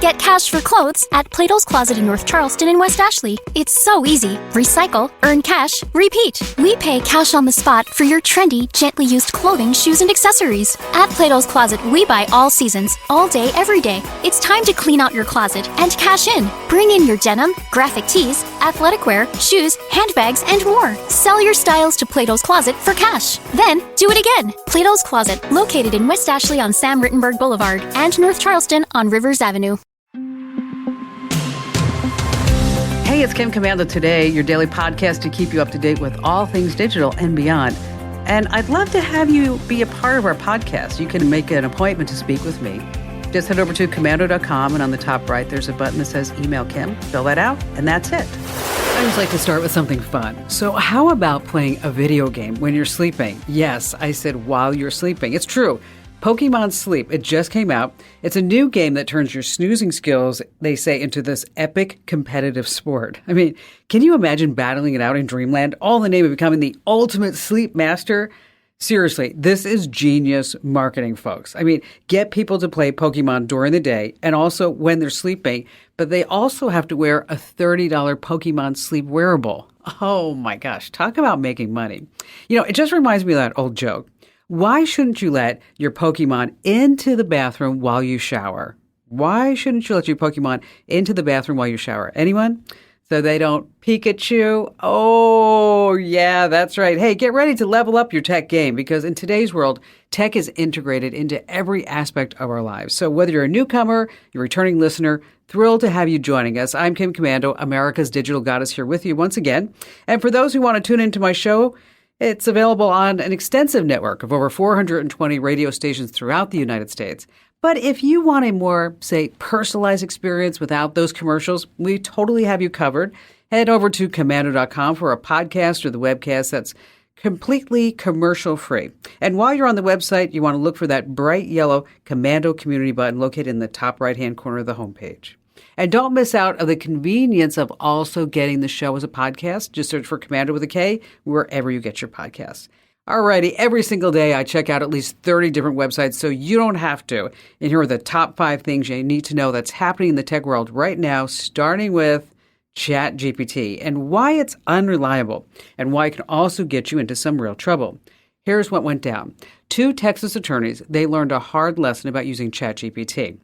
Get cash for clothes at Plato's Closet in North Charleston and West Ashley. It's so easy. Recycle, earn cash, repeat. We pay cash on the spot for your trendy, gently used clothing, shoes, and accessories. At Plato's Closet, we buy all seasons, all day, every day. It's time to clean out your closet and cash in. Bring in your denim, graphic tees, athletic wear, shoes, handbags, and more. Sell your styles to Plato's Closet for cash. Then, do it again. Plato's Closet, located in West Ashley on Sam Rittenberg Boulevard and North Charleston on Rivers Avenue. Hey, it's Kim Commando Today, your daily podcast to keep you up to date with all things digital and beyond. And I'd love to have you be a part of our podcast. You can make an appointment to speak with me. Just head over to commando.com, and on the top right, there's a button that says Email Kim. Fill that out, and that's it. I always like to start with something fun. So how about playing a video game when you're sleeping? Yes, I said while you're sleeping. It's true. Pokémon Sleep, it just came out. It's a new game that turns your snoozing skills, they say, into this epic competitive sport. I mean, can you imagine battling it out in Dreamland, all in the name of becoming the ultimate sleep master? Seriously, this is genius marketing, folks. I mean, get people to play Pokemon during the day and also when they're sleeping, but they also have to wear a $30 Pokemon Sleep wearable. Oh my gosh, talk about making money. You know, it just reminds me of that old joke. Why shouldn't you let your Pokemon into the bathroom while you shower? Why shouldn't you let your Pokemon into the bathroom while you shower? Anyone? So they don't Pikachu? Oh, yeah, that's right. Hey, get ready to level up your tech game because in today's world, tech is integrated into every aspect of our lives. So whether you're a newcomer, you're a returning listener, thrilled to have you joining us. I'm Kim Commando, America's digital goddess, here with you once again. And for those who want to tune into my show, it's available on an extensive network of over 420 radio stations throughout the United States. But if you want a more, say, personalized experience without those commercials, we totally have you covered. Head over to commando.com for a podcast or the webcast that's completely commercial-free. And while you're on the website, you want to look for that bright yellow Commando Community button located in the top right-hand corner of the homepage. And don't miss out on the convenience of also getting the show as a podcast. Just search for Commando with a K wherever you get your podcasts. Alrighty, every single day I check out at least 30 different websites so you don't have to. And here are the top 5 things you need to know that's happening in the tech world right now, starting with ChatGPT and why it's unreliable and why it can also get you into some real trouble. Here's what went down. 2 Texas attorneys, they learned a hard lesson about using ChatGPT.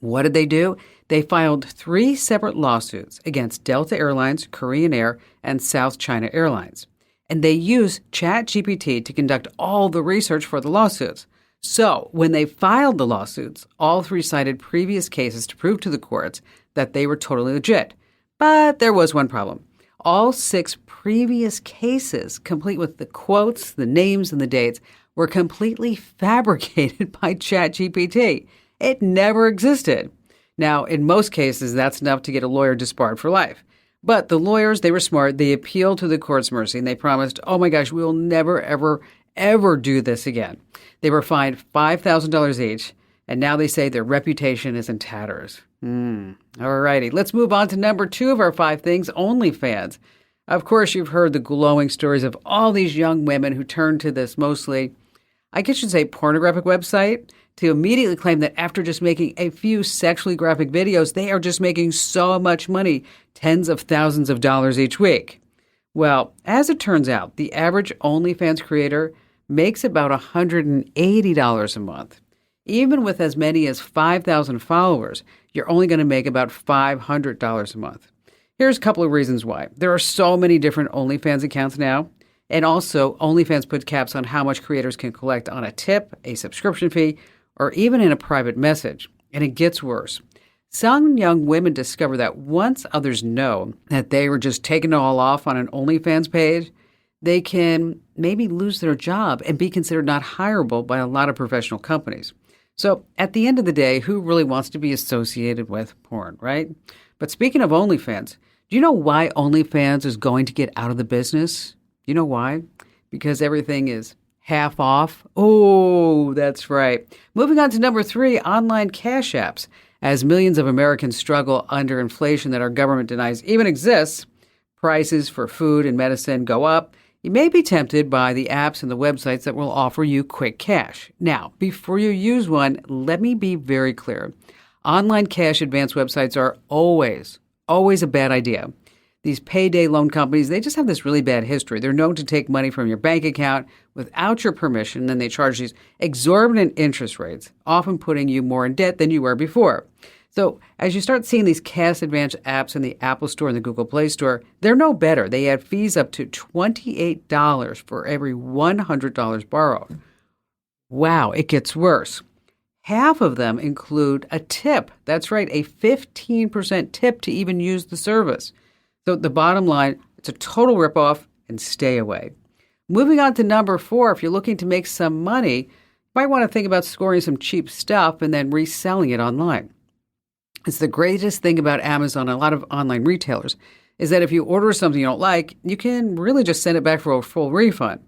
What did they do? They filed 3 separate lawsuits against Delta Airlines, Korean Air, and South China Airlines. And they used ChatGPT to conduct all the research for the lawsuits. So when they filed the lawsuits, all 3 cited previous cases to prove to the courts that they were totally legit. But there was one problem. All 6 previous cases, complete with the quotes, the names, and the dates, were completely fabricated by ChatGPT. It never existed. Now, in most cases, that's enough to get a lawyer disbarred for life. But the lawyers, they were smart. They appealed to the court's mercy, and they promised, oh my gosh, we will never, ever, ever do this again. They were fined $5,000 each, and now they say their reputation is in tatters. All righty, let's move on to number 2 of our 5 things, OnlyFans. Of course, you've heard the glowing stories of all these young women who turn to this mostly, I guess you'd say, pornographic website to immediately claim that after just making a few sexually graphic videos, they are just making so much money, tens of thousands of dollars each week. Well, as it turns out, the average OnlyFans creator makes about $180 a month. Even with as many as 5,000 followers, you're only going to make about $500 a month. Here's a couple of reasons why. There are so many different OnlyFans accounts now. And also, OnlyFans put caps on how much creators can collect on a tip, a subscription fee, or even in a private message. And it gets worse. Some young women discover that once others know that they were just taking it all off on an OnlyFans page, they can maybe lose their job and be considered not hireable by a lot of professional companies. So at the end of the day, who really wants to be associated with porn, right? But speaking of OnlyFans, do you know why OnlyFans is going to get out of the business? You know why? Because everything is half off. Oh, that's right. Moving on to number 3, online cash apps. As millions of Americans struggle under inflation that our government denies even exists, prices for food and medicine go up. You may be tempted by the apps and the websites that will offer you quick cash. Now, before you use one, let me be very clear. Online cash advance websites are always a bad idea. These payday loan companies, they just have this really bad history. They're known to take money from your bank account without your permission, and then they charge these exorbitant interest rates, often putting you more in debt than you were before. So as you start seeing these cash advance apps in the Apple Store and the Google Play Store, they're no better. They add fees up to $28 for every $100 borrowed. Wow, it gets worse. Half of them include a tip. That's right, a 15% tip to even use the service. So the bottom line, it's a total ripoff, and stay away. Moving on to number 4, if you're looking to make some money, you might want to think about scoring some cheap stuff and then reselling it online. It's the greatest thing about Amazon and a lot of online retailers is that if you order something you don't like, you can really just send it back for a full refund.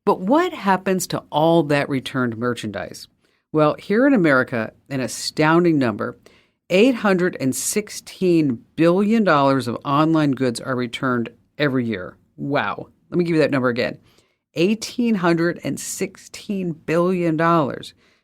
But what happens to all that returned merchandise? Well, here in America, an astounding number, $816 billion of online goods are returned every year. Wow. Let me give you that number again. $1,816 billion.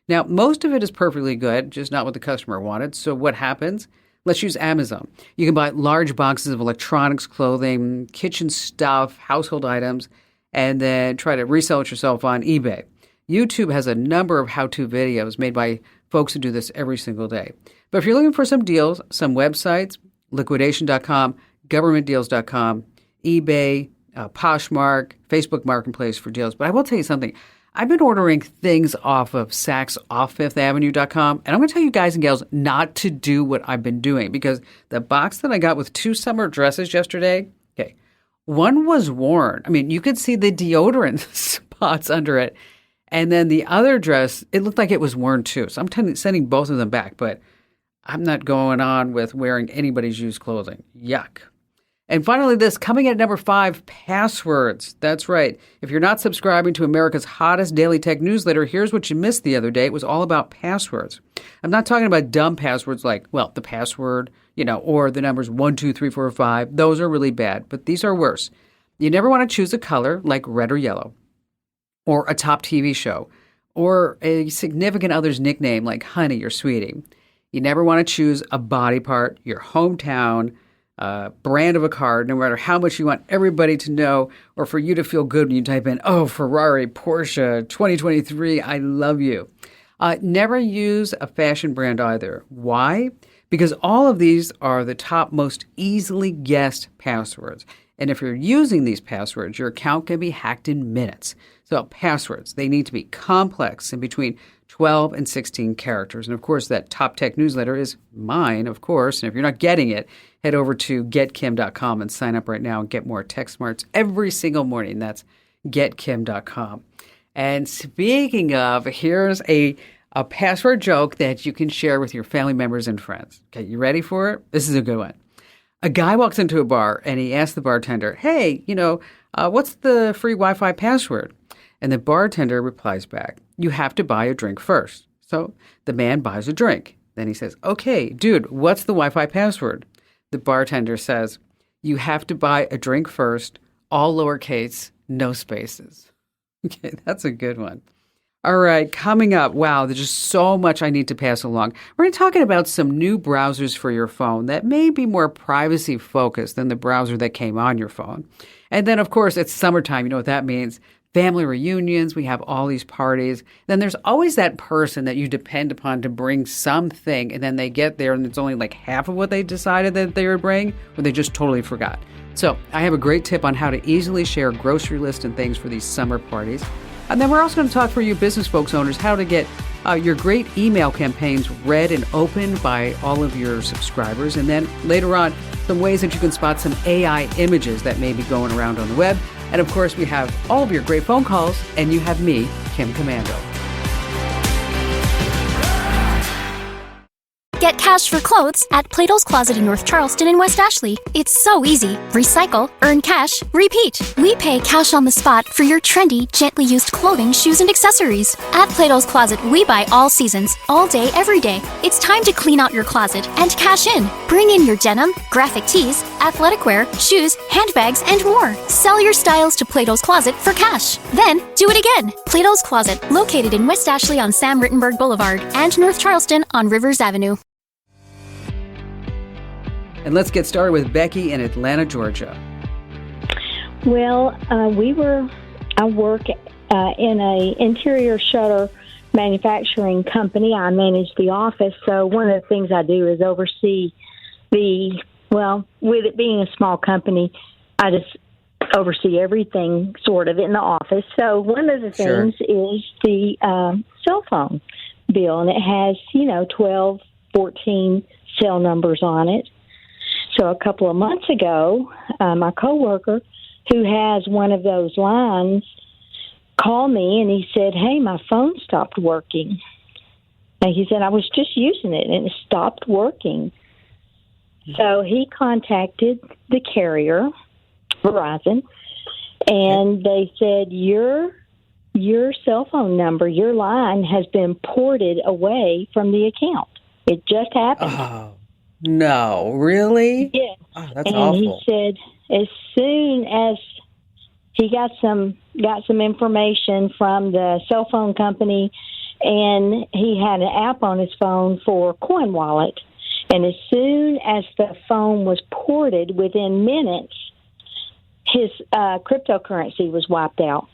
Now, most of it is perfectly good, just not what the customer wanted. So what happens? Let's use Amazon. You can buy large boxes of electronics, clothing, kitchen stuff, household items, and then try to resell it yourself on eBay. YouTube has a number of how-to videos made by folks who do this every single day. But if you're looking for some deals, some websites, liquidation.com, governmentdeals.com, eBay, Poshmark, Facebook Marketplace for deals. But I will tell you something. I've been ordering things off of SaksOffFifthAvenue.com, and I'm going to tell you guys and gals not to do what I've been doing because the box that I got with 2 summer dresses yesterday, okay, one was worn. I mean, you could see the deodorant spots under it. And then the other dress, it looked like it was worn too. So I'm sending both of them back, but I'm not going on with wearing anybody's used clothing. Yuck. And finally, this coming at number 5, passwords. That's right. If you're not subscribing to America's hottest daily tech newsletter, here's what you missed the other day. It was all about passwords. I'm not talking about dumb passwords like, well, the password, or the numbers 1, 2, 3, 4, 5. Those are really bad, but these are worse. You never want to choose a color like red or yellow, or a top TV show, or a significant other's nickname like honey or sweetie. You never want to choose a body part, your hometown, brand of a car, no matter how much you want everybody to know or for you to feel good when you type in, oh, Ferrari, Porsche, 2023, I love you. Never use a fashion brand either. Why? Because all of these are the top most easily guessed passwords. And if you're using these passwords, your account can be hacked in minutes. So passwords, they need to be complex and between 12 and 16 characters. And of course, that top tech newsletter is mine, of course. And if you're not getting it, head over to getkim.com and sign up right now and get more tech smarts every single morning. That's getkim.com. And speaking of, here's a password joke that you can share with your family members and friends. Okay, you ready for it? This is a good one. A guy walks into a bar and he asks the bartender, hey, what's the free Wi-Fi password? And the bartender replies back, you have to buy a drink first. So the man buys a drink. Then he says, okay, dude, what's the Wi-Fi password? The bartender says, you have to buy a drink first, all lowercase, no spaces. Okay, that's a good one. All right, coming up, wow, there's just so much I need to pass along. We're going to talk about some new browsers for your phone that may be more privacy focused than the browser that came on your phone. And then, of course, it's summertime. You know what that means. Family reunions, we have all these parties. Then there's always that person that you depend upon to bring something, and then they get there and it's only like half of what they decided that they would bring, or they just totally forgot. So I have a great tip on how to easily share a grocery list and things for these summer parties. And then we're also going to talk for you business folks owners how to get your great email campaigns read and opened by all of your subscribers. And then later on, some ways that you can spot some AI images that may be going around on the web. And of course, we have all of your great phone calls, and you have me, Kim Commando. Get cash for clothes at Plato's Closet in North Charleston and West Ashley. It's so easy. Recycle, earn cash, repeat. We pay cash on the spot for your trendy, gently used clothing, shoes, and accessories. At Plato's Closet, we buy all seasons, all day, every day. It's time to clean out your closet and cash in. Bring in your denim, graphic tees, athletic wear, shoes, handbags, and more. Sell your styles to Plato's Closet for cash. Then, do it again. Plato's Closet, located in West Ashley on Sam Rittenberg Boulevard and North Charleston on Rivers Avenue. And let's get started with Becky in Atlanta, Georgia. Well, I work in a interior shutter manufacturing company. I manage the office. So one of the things I do is oversee with it being a small company, I just oversee everything sort of in the office. So one of the things is the cell phone bill, and it has, 12, 14 cell numbers on it. So a couple of months ago, my coworker, who has one of those lines, called me and he said, "Hey, my phone stopped working." And he said, "I was just using it and it stopped working." So he contacted the carrier, Verizon, and they said, your cell phone number, your line has been ported away from the account. It just happened. Oh, no, really? Yes. Oh, that's and awful. He said as soon as he got some information from the cell phone company, and he had an app on his phone for Coin Wallet. And as soon as the phone was ported, within minutes, his cryptocurrency was wiped out.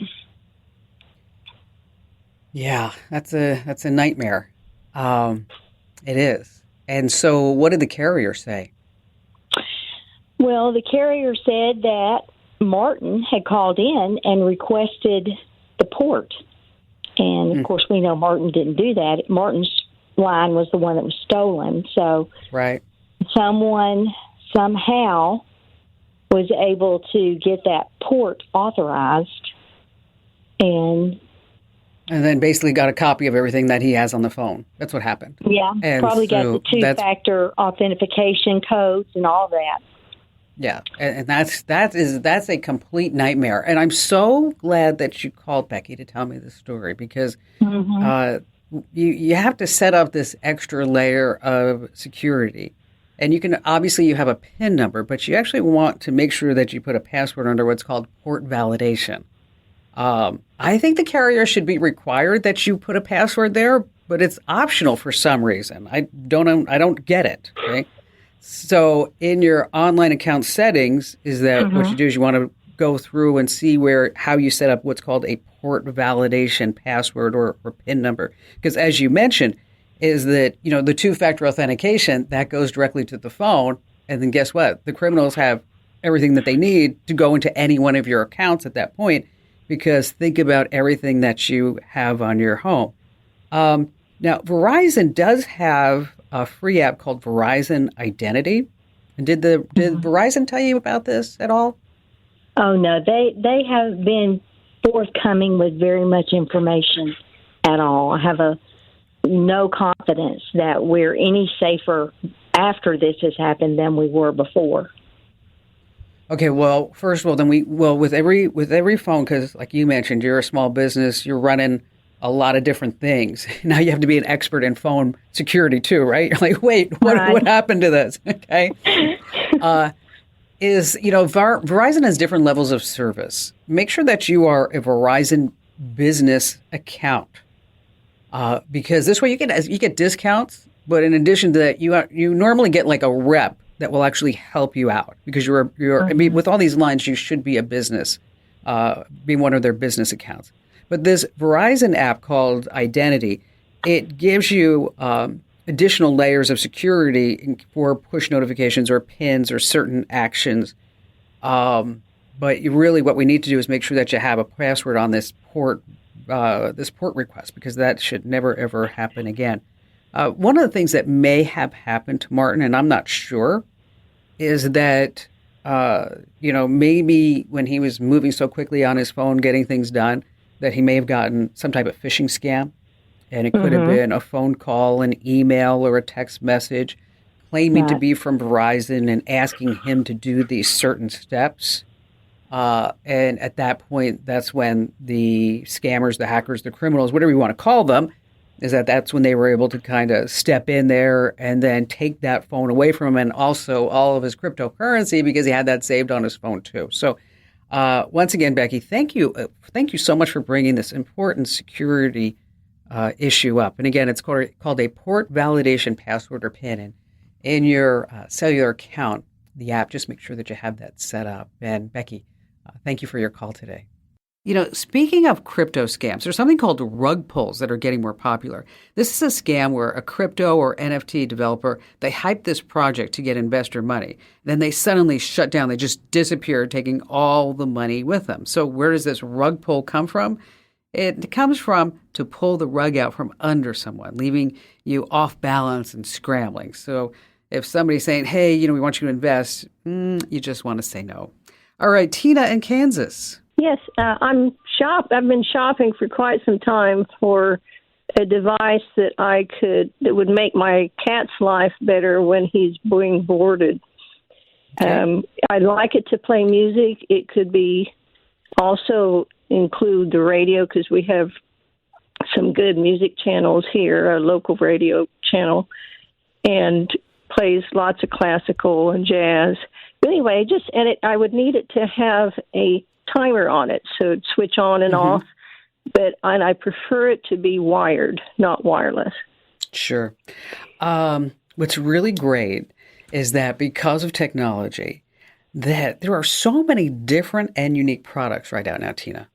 Yeah, that's a nightmare. It is. And so what did the carrier say? Well, the carrier said that Martin had called in and requested the port. And, of course, we know Martin didn't do that. Martin's line was the one that was stolen. So someone somehow was able to get that port authorized. And then basically got a copy of everything that he has on the phone. That's what happened. Yeah, and probably got the two-factor authentication codes and all that. Yeah, and that's a complete nightmare. And I'm so glad that you called, Becky, to tell me this story, because you have to set up this extra layer of security. And you have a PIN number, but you actually want to make sure that you put a password under what's called port validation. I think the carrier should be required that you put a password there, but it's optional for some reason. I don't get it. Okay. So in your online account settings, what you do is you want to go through and see how you set up what's called a port validation password or PIN number. Because as you mentioned, is that, the two-factor authentication, that goes directly to the phone. And then guess what? The criminals have everything that they need to go into any one of your accounts at that point, because think about everything that you have on your home. Now, Verizon does have a free app called Verizon Identity. And did Verizon tell you about this at all? Oh, no. They have been forthcoming with very much information at all. I have no confidence that we're any safer after this has happened than we were before. Okay, well, first of all, with every phone, because like you mentioned, you're a small business, you're running a lot of different things. Now you have to be an expert in phone security too, right? You're like, wait, what happened to this? Okay. Verizon has different levels of service. Make sure that you are a Verizon business account, because this way you get discounts. But in addition to that, you normally get like a rep that will actually help you out, because with all these lines, you should be a business, be one of their business accounts. But this Verizon app called Identity, it gives you additional layers of security for push notifications or pins or certain actions. But what we need to do is make sure that you have a password on this port request, because that should never, ever happen again. One of the things that may have happened to Martin, and I'm not sure, is that, maybe when he was moving so quickly on his phone, getting things done, that he may have gotten some type of phishing scam. And it could have been a phone call, an email, or a text message claiming to be from Verizon and asking him to do these certain steps. And at that point, that's when the scammers, the hackers, the criminals, whatever you want to call them, that's when they were able to kind of step in there and then take that phone away from him, and also all of his cryptocurrency, because he had that saved on his phone too. So once again, Becky, thank you so much for bringing this important security issue up. And again, it's called a port validation password or PIN. in your cellular account, the app, just make sure that you have that set up. And Becky, thank you for your call today. Speaking of crypto scams, there's something called rug pulls that are getting more popular. This is a scam where a crypto or NFT developer, they hype this project to get investor money. Then they suddenly shut down. They just disappear, taking all the money with them. So where does this rug pull come from? It comes from to pull the rug out from under someone, leaving you off balance and scrambling. So if somebody's saying, hey, we want you to invest, you just want to say no. All right, Tina in Kansas. Yes, I've been shopping for quite some time for a device that would make my cat's life better when he's being boarded. Okay. I'd like it to play music. It could be also include the radio because we have some good music channels here, a local radio channel, and plays lots of classical and jazz. But anyway, I would need it to have a timer on it, so it'd switch on and off. And I prefer it to be wired, not wireless. Sure. What's really great is that because of technology, that there are so many different and unique products right out now, Tina.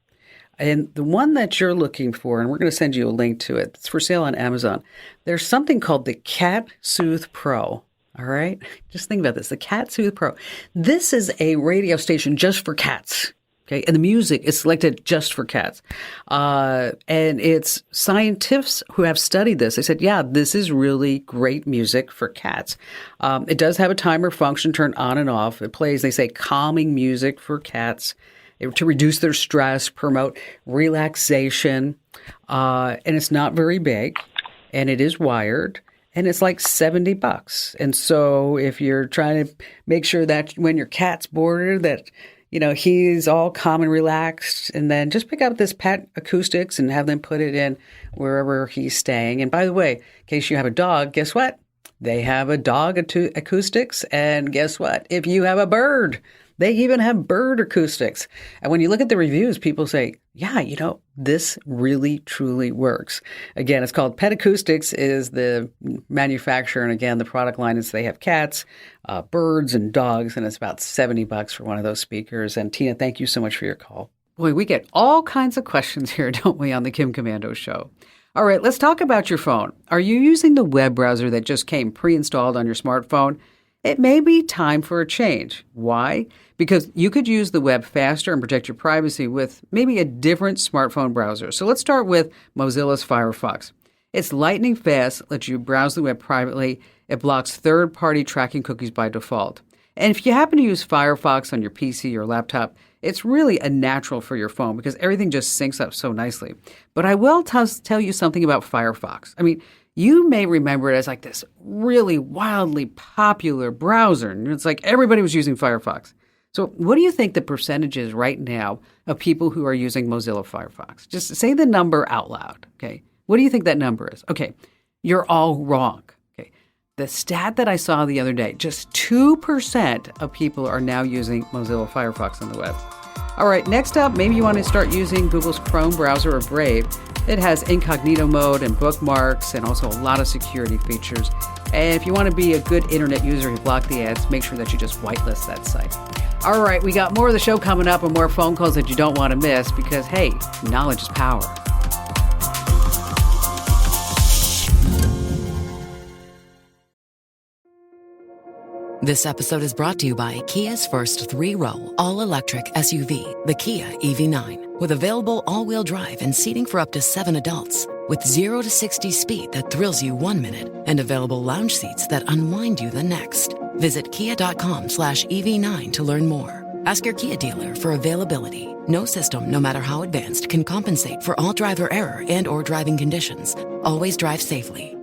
And the one that you're looking for, and we're going to send you a link to it, it's for sale on Amazon. There's something called the Cat Soothe Pro. All right? Just think about this, the Cat Soothe Pro. This is a radio station just for cats. Okay, and the music is selected just for cats. And it's scientists who have studied this. They said, yeah, this is really great music for cats. It does have a timer function, turn on and off. It plays, they say, calming music for cats to reduce their stress, promote relaxation. And it's not very big, and it is wired. And it's like $70. And so if you're trying to make sure that when your cat's boarded, that he's all calm and relaxed, and then just pick up this Pet Acoustics and have them put it in wherever he's staying. And by the way, in case you have a dog, guess what? They have a dog acoustics. And guess what? If you have a bird, they even have bird acoustics. And when you look at the reviews, people say, yeah, this really, truly works. Again, it's called Pet Acoustics is the manufacturer. And again, the product line is they have cats, birds, and dogs. And it's about $70 for one of those speakers. And Tina, thank you so much for your call. Boy, we get all kinds of questions here, don't we, on the Kim Komando Show? All right, let's talk about your phone. Are you using the web browser that just came pre-installed on your smartphone? It may be time for a change. Why? Because you could use the web faster and protect your privacy with maybe a different smartphone browser. So let's start with Mozilla's Firefox. It's lightning fast, lets you browse the web privately. It blocks third-party tracking cookies by default. And if you happen to use Firefox on your PC or laptop, it's really a natural for your phone because everything just syncs up so nicely. But I will tell you something about Firefox. I mean, you may remember it as like this really wildly popular browser. And it's like everybody was using Firefox. So what do you think the percentage is right now of people who are using Mozilla Firefox? Just say the number out loud, okay? What do you think that number is? Okay, you're all wrong. Okay, the stat that I saw the other day, just 2% of people are now using Mozilla Firefox on the web. All right, next up, maybe you want to start using Google's Chrome browser or Brave. It has incognito mode and bookmarks and also a lot of security features. And if you want to be a good internet user who block the ads, make sure that you just whitelist that site. All right, we got more of the show coming up and more phone calls that you don't want to miss because, hey, knowledge is power. This episode is brought to you by Kia's first three-row, all-electric SUV, the Kia EV9, with available all-wheel drive and seating for up to 7 adults, with 0 to 60 speed that thrills you 1 minute and available lounge seats that unwind you the next. Visit kia.com/EV9 to learn more. Ask your Kia dealer for availability. No system, no matter how advanced, can compensate for all driver error and or driving conditions. Always drive safely.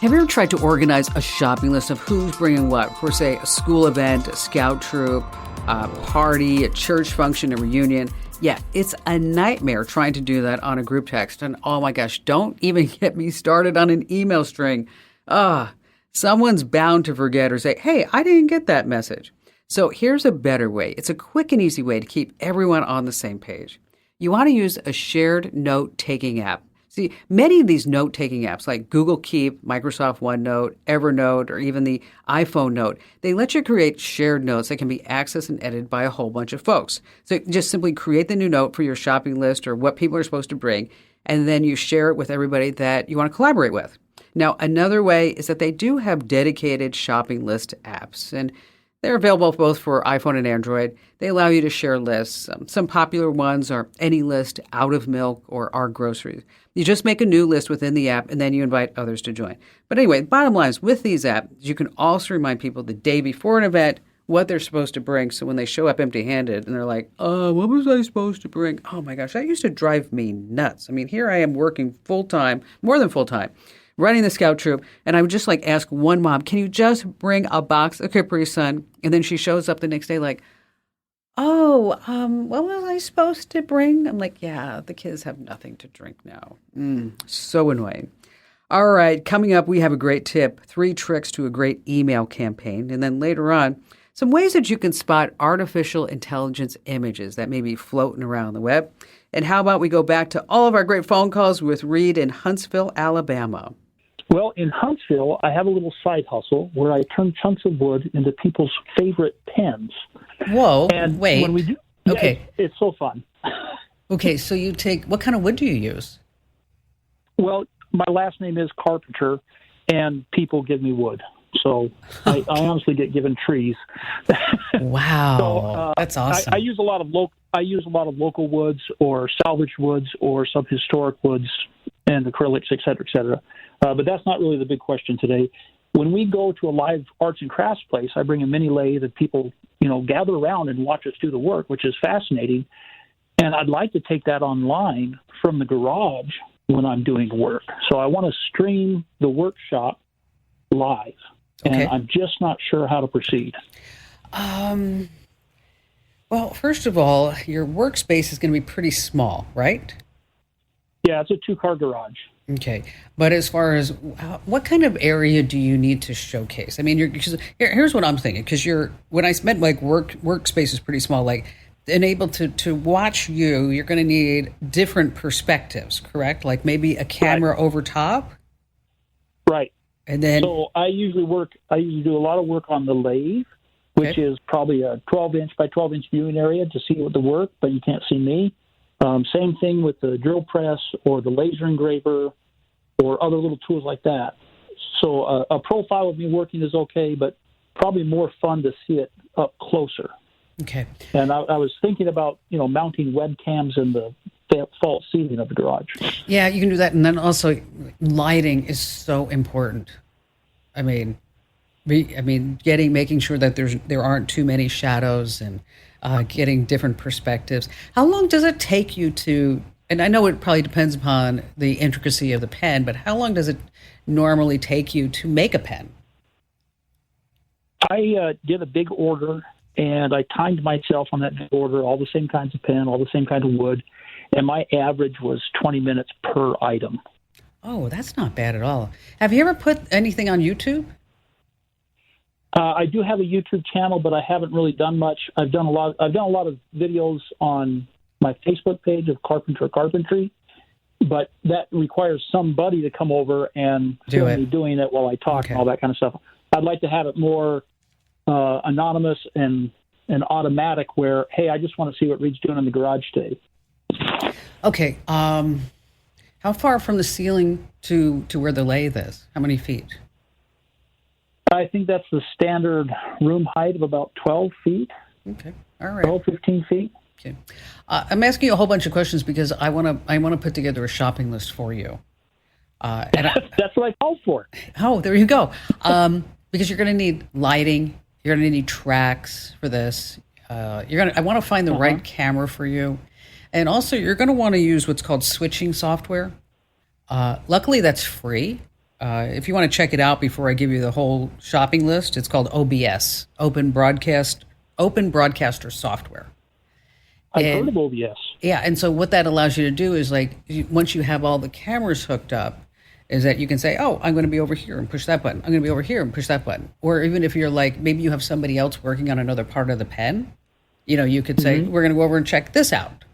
Have you ever tried to organize a shopping list of who's bringing what for, say, a school event, a scout troop, a party, a church function, a reunion? Yeah, it's a nightmare trying to do that on a group text. And oh my gosh, don't even get me started on an email string. Someone's bound to forget or say, hey, I didn't get that message. So here's a better way. It's a quick and easy way to keep everyone on the same page. You want to use a shared note-taking app. See, many of these note-taking apps like Google Keep, Microsoft OneNote, Evernote, or even the iPhone Note, they let you create shared notes that can be accessed and edited by a whole bunch of folks. So just simply create the new note for your shopping list or what people are supposed to bring, and then you share it with everybody that you want to collaborate with. Now, another way is that they do have dedicated shopping list apps, and they're available both for iPhone and Android. They allow you to share lists. Some popular ones are Any List, Out of Milk, or Our Groceries. You just make a new list within the app, and then you invite others to join. But anyway, bottom line is with these apps, you can also remind people the day before an event what they're supposed to bring. So when they show up empty-handed and they're like, what was I supposed to bring? Oh my gosh, that used to drive me nuts. I mean, here I am working full-time, more than full-time, running the scout troop, and I would just like ask one mom, can you just bring a box of Capri Sun? And then she shows up the next day like, what was I supposed to bring? I'm like, yeah, the kids have nothing to drink now. So annoying. All right, coming up, we have a great tip, 3 tricks to a great email campaign. And then later on, some ways that you can spot artificial intelligence images that may be floating around the web. And how about we go back to all of our great phone calls with Reed in Huntsville, Alabama. Well, in Huntsville, I have a little side hustle where I turn chunks of wood into people's favorite pens. Whoa, and wait. When we do, okay. It's so fun. Okay, so you take, what kind of wood do you use? Well, my last name is Carpenter, and people give me wood. So I honestly get given trees. Wow, so, that's awesome. I use a lot of local woods or salvaged woods or some historic woods and acrylics, et cetera, et cetera. But that's not really the big question today. When we go to a live arts and crafts place, I bring a mini lathe and people, gather around and watch us do the work, which is fascinating. And I'd like to take that online from the garage when I'm doing work. So I want to stream the workshop live. And Okay. I'm just not sure how to proceed. Well, first of all, your workspace is going to be pretty small, right? Yeah, it's a 2-car garage. Okay, but as far as what kind of area do you need to showcase? I mean, here's what I'm thinking, because when I meant like workspace is pretty small, like and able to watch you're going to need different perspectives, correct? Like maybe a camera over top, right? And then so I usually do a lot of work on the lathe, which is probably a 12-inch by 12-inch viewing area to see the work, but you can't see me. Same thing with the drill press or the laser engraver or other little tools like that. So a profile of me working is okay, but probably more fun to see it up closer. Okay. And I was thinking about, mounting webcams in the false ceiling of the garage. Yeah, you can do that. And then also lighting is so important. I mean, making sure that there aren't too many shadows and getting different perspectives. How long does it take you to, and I know it probably depends upon the intricacy of the pen, but how long does it normally take you to make a pen? I did a big order, and I timed myself on that big order, all the same kinds of pen, all the same kind of wood, and my average was 20 minutes per item. Oh, that's not bad at all. Have you ever put anything on YouTube? I do have a YouTube channel, but I haven't really done much. I've done a lot of videos on my Facebook page of Carpenter Carpentry, but that requires somebody to come over and film me doing it while I talk and all that kind of stuff. I'd like to have it more anonymous and automatic where, hey, I just want to see what Reed's doing in the garage today. Okay. How far from the ceiling to where the lathe is? How many feet? I think that's the standard room height of about 12 feet. Okay. All right. 12, 15 feet. Okay. I'm asking you a whole bunch of questions because I want to put together a shopping list for you. That's what I called for. Oh, there you go. Because you're going to need lighting. You're going to need tracks for this. I want to find the right camera for you. And also, you're going to want to use what's called switching software. Luckily, that's free. If you want to check it out before I give you the whole shopping list, it's called OBS, Open Broadcaster Software. I've heard of OBS. Yeah, and so what that allows you to do is once you have all the cameras hooked up, is that you can say, oh, I'm going to be over here and push that button. I'm going to be over here and push that button. Or even if you're maybe you have somebody else working on another part of the pen, you could say, we're going to go over and check this out,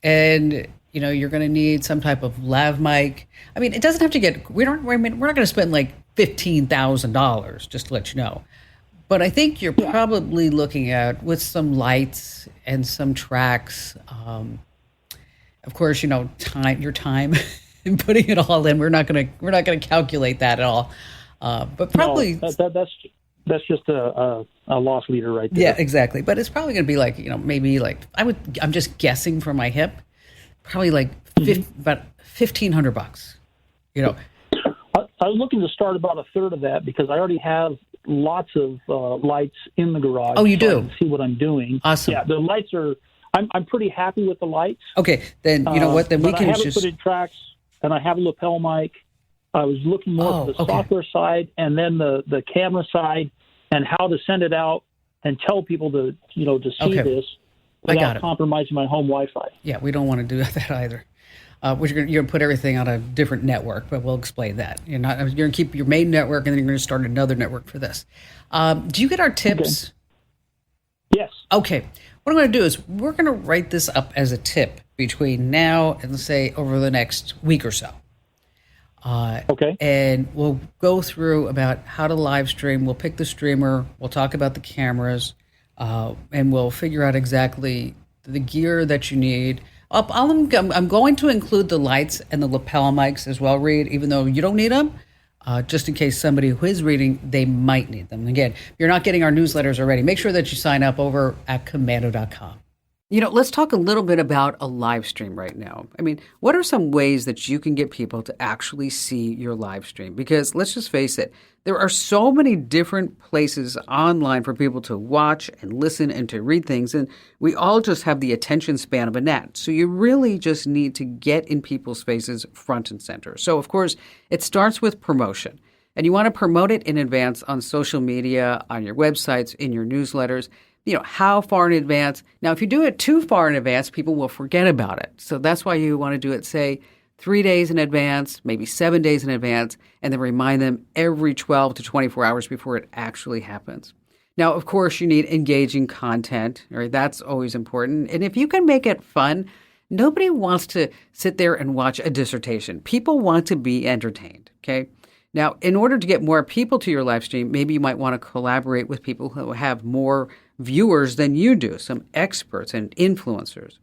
and you're going to need some type of lav mic. I mean, it doesn't have to get, we're not going to spend like $15,000, just to let you know. But I think you're probably looking at, with some lights and some tracks, of course, your time and putting it all in. We're not going to calculate that at all. But probably that's just a loss leader right there. Yeah, exactly. But it's probably going to be like, maybe like I'm just guessing from my hip, probably like about $1,500. I was looking to start about a third of that because I already have lots of lights in the garage. Oh, you do? I can see what I'm doing. Awesome. Yeah, the lights are. I'm pretty happy with the lights. Okay, then you know what? Then we can I haven't put in tracks, and I have a lapel mic. I was looking more at the software side and then the camera side and how to send it out and tell people to see this without compromising my home Wi-Fi. Yeah, we don't want to do that either. You're going to put everything on a different network, but we'll explain that. You're going to keep your main network, and then you're going to start another network for this. Do you get our tips? Okay. Yes. Okay. What I'm going to do is we're going to write this up as a tip between now and, let's say, over the next week or so. Okay. And we'll go through about how to live stream. We'll pick the streamer. We'll talk about the cameras, and we'll figure out exactly the gear that you need. I'm going to include the lights and the lapel mics as well, Reed, even though you don't need them, just in case somebody who is reading, they might need them. Again, if you're not getting our newsletters already, make sure that you sign up over at commando.com. Let's talk a little bit about a live stream right now. I mean, what are some ways that you can get people to actually see your live stream? Because let's just face it, there are so many different places online for people to watch and listen and to read things, and we all just have the attention span of a gnat. So you really just need to get in people's faces front and center. So, of course, it starts with promotion. And you want to promote it in advance on social media, on your websites, in your newsletters. How far in advance? Now, if you do it too far in advance, people will forget about it. So that's why you want to do it, say, 3 days in advance, maybe 7 days in advance, and then remind them every 12 to 24 hours before it actually happens. Now, of course, you need engaging content, right? That's always important. And if you can make it fun, nobody wants to sit there and watch a dissertation. People want to be entertained, okay? Now, in order to get more people to your live stream, maybe you might want to collaborate with people who have more viewers than you do, some experts and influencers.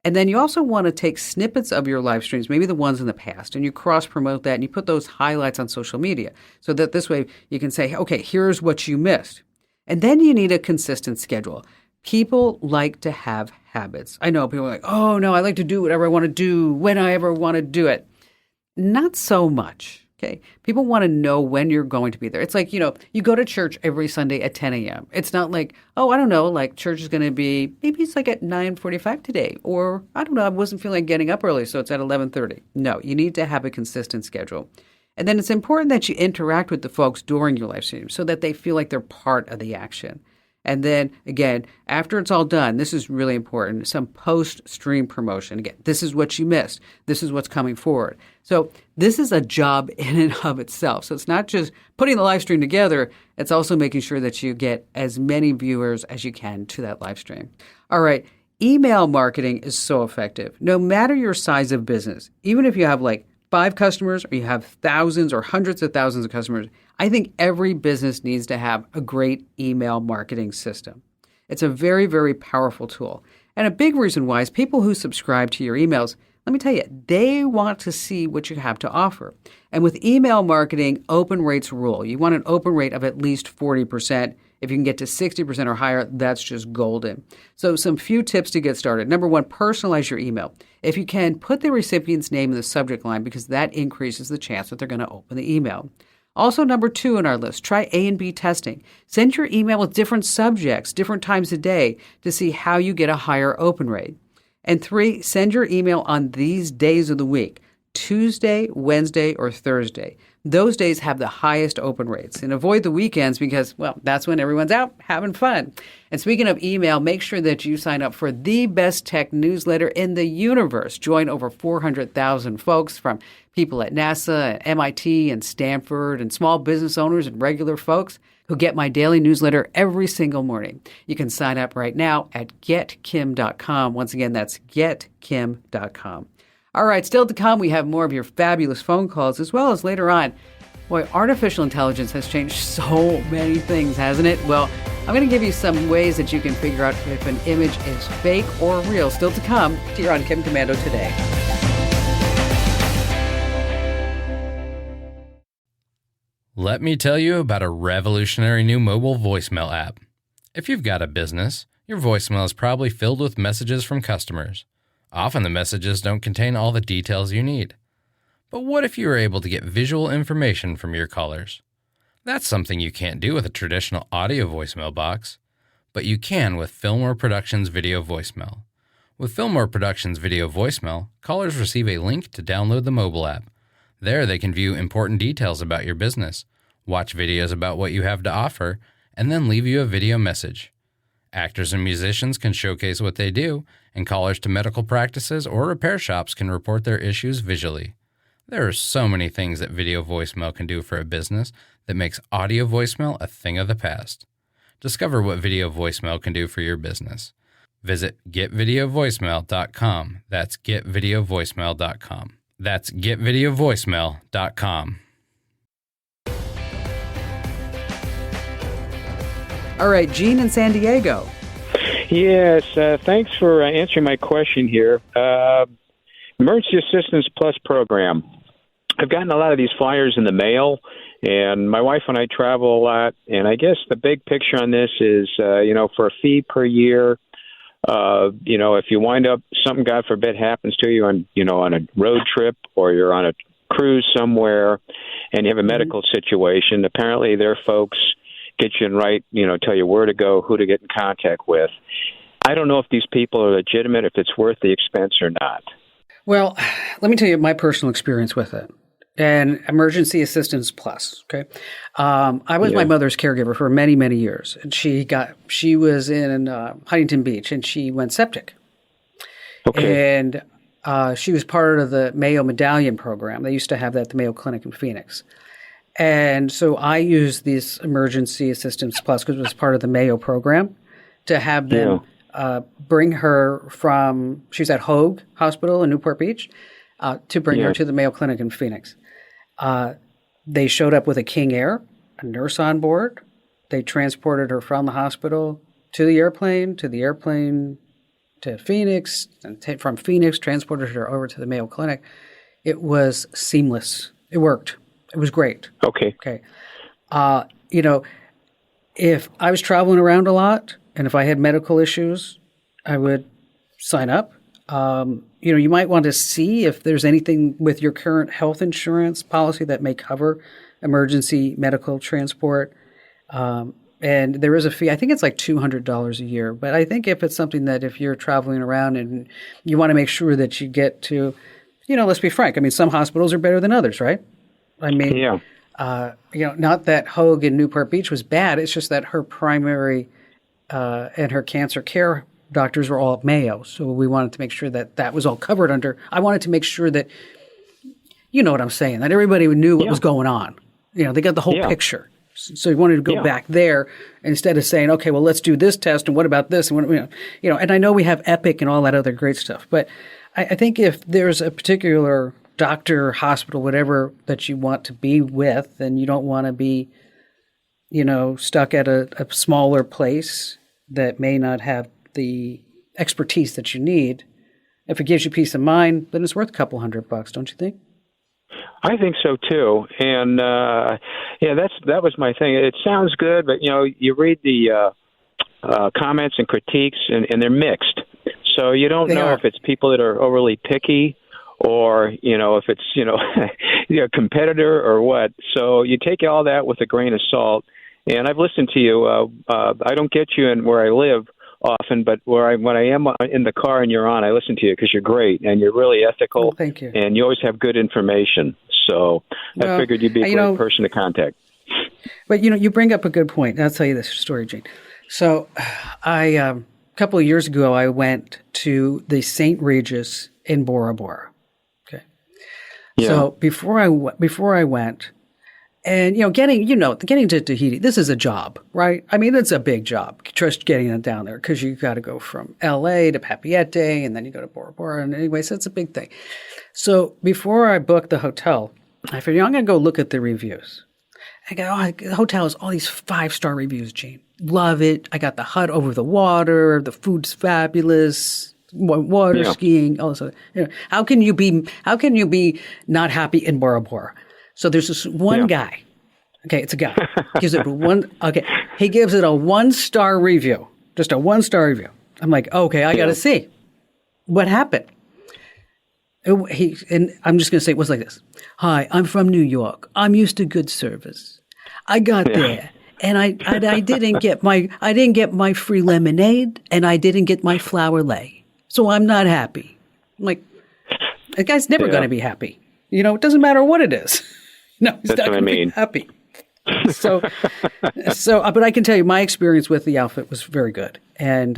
And then you also want to take snippets of your live streams, maybe the ones in the past, and you cross-promote that and you put those highlights on social media so that this way you can say, okay, here's what you missed. And then you need a consistent schedule. People like to have habits. I know people are like, oh, no, I like to do whatever I want to do when I ever want to do it. Not so much. Okay. People want to know when you're going to be there. It's like, you go to church every Sunday at 10 a.m. It's not like, oh, I don't know, like church is going to be, maybe it's like at 9:45 today. Or I don't know, I wasn't feeling like getting up early, so it's at 11:30. No, you need to have a consistent schedule. And then it's important that you interact with the folks during your live stream so that they feel like they're part of the action. And then, again, after it's all done, this is really important, some post-stream promotion. Again, this is what you missed. This is what's coming forward. So this is a job in and of itself. So it's not just putting the live stream together. It's also making sure that you get as many viewers as you can to that live stream. All right. Email marketing is so effective. No matter your size of business, even if you have like 5 customers or you have thousands or hundreds of thousands of customers, I think every business needs to have a great email marketing system. It's a very, very powerful tool. And a big reason why is people who subscribe to your emails, let me tell you, they want to see what you have to offer. And with email marketing, open rates rule. You want an open rate of at least 40%. If you can get to 60% or higher, that's just golden. So some few tips to get started. Number 1, personalize your email. If you can, put the recipient's name in the subject line because that increases the chance that they're going to open the email. Also, number 2 on our list, try A and B testing. Send your email with different subjects, different times a day to see how you get a higher open rate. And 3, send your email on these days of the week, Tuesday, Wednesday, or Thursday. Those days have the highest open rates. And avoid the weekends because, well, that's when everyone's out having fun. And speaking of email, make sure that you sign up for the best tech newsletter in the universe. Join over 400,000 folks from people at NASA, MIT, and Stanford, and small business owners and regular folks who get my daily newsletter every single morning. You can sign up right now at getkim.com. Once again, that's getkim.com. All right, still to come, we have more of your fabulous phone calls, as well as later on. Boy, artificial intelligence has changed so many things, hasn't it? Well, I'm going to give you some ways that you can figure out if an image is fake or real. Still to come here on Kim Commando Today. Let me tell you about a revolutionary new mobile voicemail app. If you've got a business, your voicemail is probably filled with messages from customers. Often the messages don't contain all the details you need. But what if you were able to get visual information from your callers? That's something you can't do with a traditional audio voicemail box, but you can with Fillmore Productions Video Voicemail. With Fillmore Productions Video Voicemail, callers receive a link to download the mobile app. There they can view important details about your business, watch videos about what you have to offer, and then leave you a video message. Actors and musicians can showcase what they do, and callers to medical practices or repair shops can report their issues visually. There are so many things that video voicemail can do for a business that makes audio voicemail a thing of the past. Discover what video voicemail can do for your business. Visit getvideovoicemail.com. That's getvideovoicemail.com. That's getvideovoicemail.com. All right, Gene in San Diego. Yes, thanks for answering my question here. Emergency Assistance Plus program. I've gotten a lot of these flyers in the mail, and my wife and I travel a lot, and I guess the big picture on this is, for a fee per year, if you wind up, something, God forbid, happens to you on a road trip or you're on a cruise somewhere and you have a medical situation, apparently their folks get you in right, tell you where to go, who to get in contact with. I don't know if these people are legitimate, if it's worth the expense or not. Well, let me tell you my personal experience with it. And Emergency Assistance Plus, okay? I was my mother's caregiver for many, many years. And she was in Huntington Beach, and she went septic. Okay. And she was part of the Mayo Medallion program. They used to have that at the Mayo Clinic in Phoenix. And so I used this Emergency Assistance Plus because it was part of the Mayo program to have them bring her from, she's at Hoag Hospital in Newport Beach, to bring her to the Mayo Clinic in Phoenix. They showed up with a King Air, a nurse on board. They transported her from the hospital to the airplane to Phoenix, and from Phoenix transported her over to the Mayo Clinic. It was seamless. It worked. It was great. Okay. If I was traveling around a lot and if I had medical issues, I would sign up. You might want to see if there's anything with your current health insurance policy that may cover emergency medical transport. And there is a fee. I think it's like $200 a year. But I think if it's something that if you're traveling around and you want to make sure that you get to, let's be frank. I mean, some hospitals are better than others, right? I mean, not that Hoag in Newport Beach was bad. It's just that her primary and her cancer care doctors were all at Mayo. So we wanted to make sure that that was all covered under. I wanted to make sure that, you know what I'm saying, that everybody knew what was going on. They got the whole picture. So we wanted to go back there instead of saying, okay, well, let's do this test. And what about this? And and I know we have Epic and all that other great stuff. But I think if there's a particular doctor, hospital, whatever that you want to be with, and you don't want to be, stuck at a smaller place that may not have the expertise that you need, if it gives you peace of mind, then it's worth a couple $100, don't you think? I think so too, and that was my thing. It sounds good, but you read the comments and critiques, and they're mixed. So you don't know if it's people that are overly picky, or if it's a competitor or what. So you take all that with a grain of salt. And I've listened to you. I don't get you in where I live often, but when I am in the car and you're on, I listen to you because you're great and you're really ethical. Oh, thank you. And you always have good information. So I figured you'd be a great person to contact. But you bring up a good point. I'll tell you this story, Gene. So a couple of years ago, I went to the St. Regis in Bora Bora. Okay. Yeah. So before I went. And, getting to Tahiti, this is a job, right? I mean, it's a big job, just getting it down there, because you got to go from L.A. to Papeete, and then you go to Bora Bora. And anyway, so it's a big thing. So before I booked the hotel, I figured I'm going to go look at the reviews. I go, the hotel has all these 5-star reviews, Gene. Love it. I got the hut over the water. The food's fabulous. Water skiing. All this other. How can you be not happy in Bora Bora? So there's this one guy. Okay, it's a guy. Gives it one. Okay, he gives it a 1-star review. Just a 1-star review. I'm like, okay, I got to see what happened. And I'm just going to say it was like this. Hi, I'm from New York. I'm used to good service. I got there and I didn't get my free lemonade and I didn't get my flower lei. So I'm not happy. I'm like, that guy's never going to be happy. It doesn't matter what it is. No, he's not going to be happy. So, but I can tell you my experience with the outfit was very good. And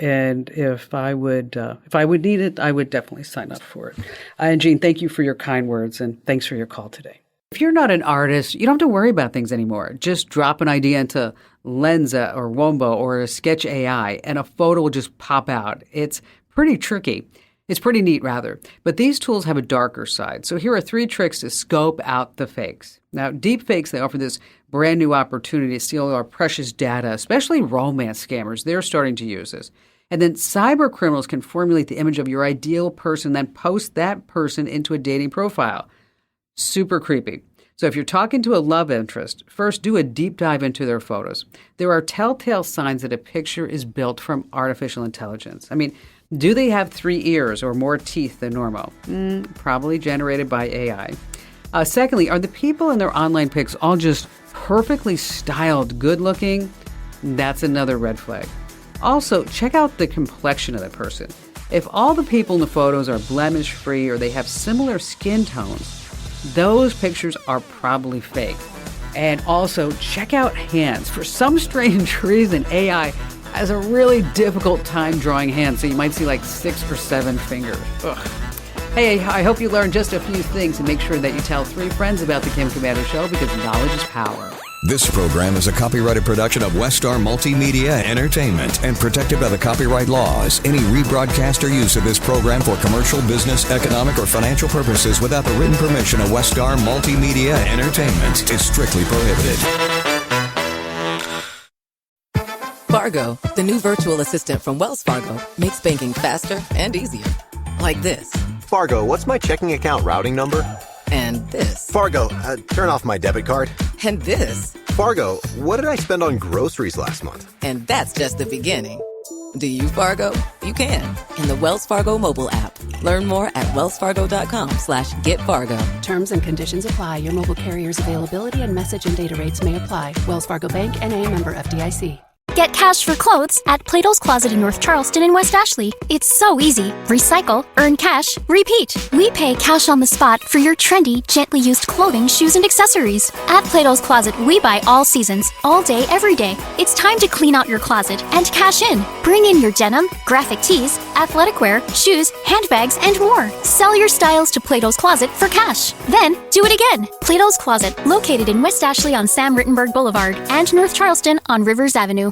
if I would need it, I would definitely sign up for it. And Gene, thank you for your kind words and thanks for your call today. If you're not an artist, you don't have to worry about things anymore. Just drop an idea into Lensa or Wombo or Sketch AI and a photo will just pop out. It's pretty tricky. It's pretty neat, rather. But these tools have a darker side. So here are 3 tricks to scope out the fakes. Now, deep fakes, they offer this brand new opportunity to steal our precious data, especially romance scammers. They're starting to use this. And then cyber criminals can formulate the image of your ideal person, then post that person into a dating profile. Super creepy. So if you're talking to a love interest, first do a deep dive into their photos. There are telltale signs that a picture is built from artificial intelligence. I mean, do they have 3 ears or more teeth than normal? Probably generated by AI. Secondly, are the people in their online pics all just perfectly styled, good-looking? That's another red flag. Also, check out the complexion of the person. If all the people in the photos are blemish-free or they have similar skin tones, those pictures are probably fake. And also, check out hands. For some strange reason, AI has a really difficult time drawing hands, so you might see like 6 or 7 fingers. Ugh. Hey, I hope you learned just a few things and make sure that you tell 3 friends about The Kim Komando Show because knowledge is power. This program is a copyrighted production of Westar Multimedia Entertainment and protected by the copyright laws. Any rebroadcast or use of this program for commercial, business, economic, or financial purposes without the written permission of Westar Multimedia Entertainment is strictly prohibited. Fargo, the new virtual assistant from Wells Fargo, makes banking faster and easier. Like this. Fargo, what's my checking account routing number? And this. Fargo, turn off my debit card. And this. Fargo, what did I spend on groceries last month? And that's just the beginning. Do you Fargo? You can. In the Wells Fargo mobile app. Learn more at wellsfargo.com/getfargo. Terms and conditions apply. Your mobile carrier's availability and message and data rates may apply. Wells Fargo Bank, N.A., member FDIC. Get cash for clothes at Plato's Closet in North Charleston and West Ashley. It's so easy. Recycle, earn cash, repeat. We pay cash on the spot for your trendy, gently used clothing, shoes, and accessories. At Plato's Closet, we buy all seasons, all day, every day. It's time to clean out your closet and cash in. Bring in your denim, graphic tees, athletic wear, shoes, handbags, and more. Sell your styles to Plato's Closet for cash. Then, do it again. Plato's Closet, located in West Ashley on Sam Rittenberg Boulevard and North Charleston on Rivers Avenue.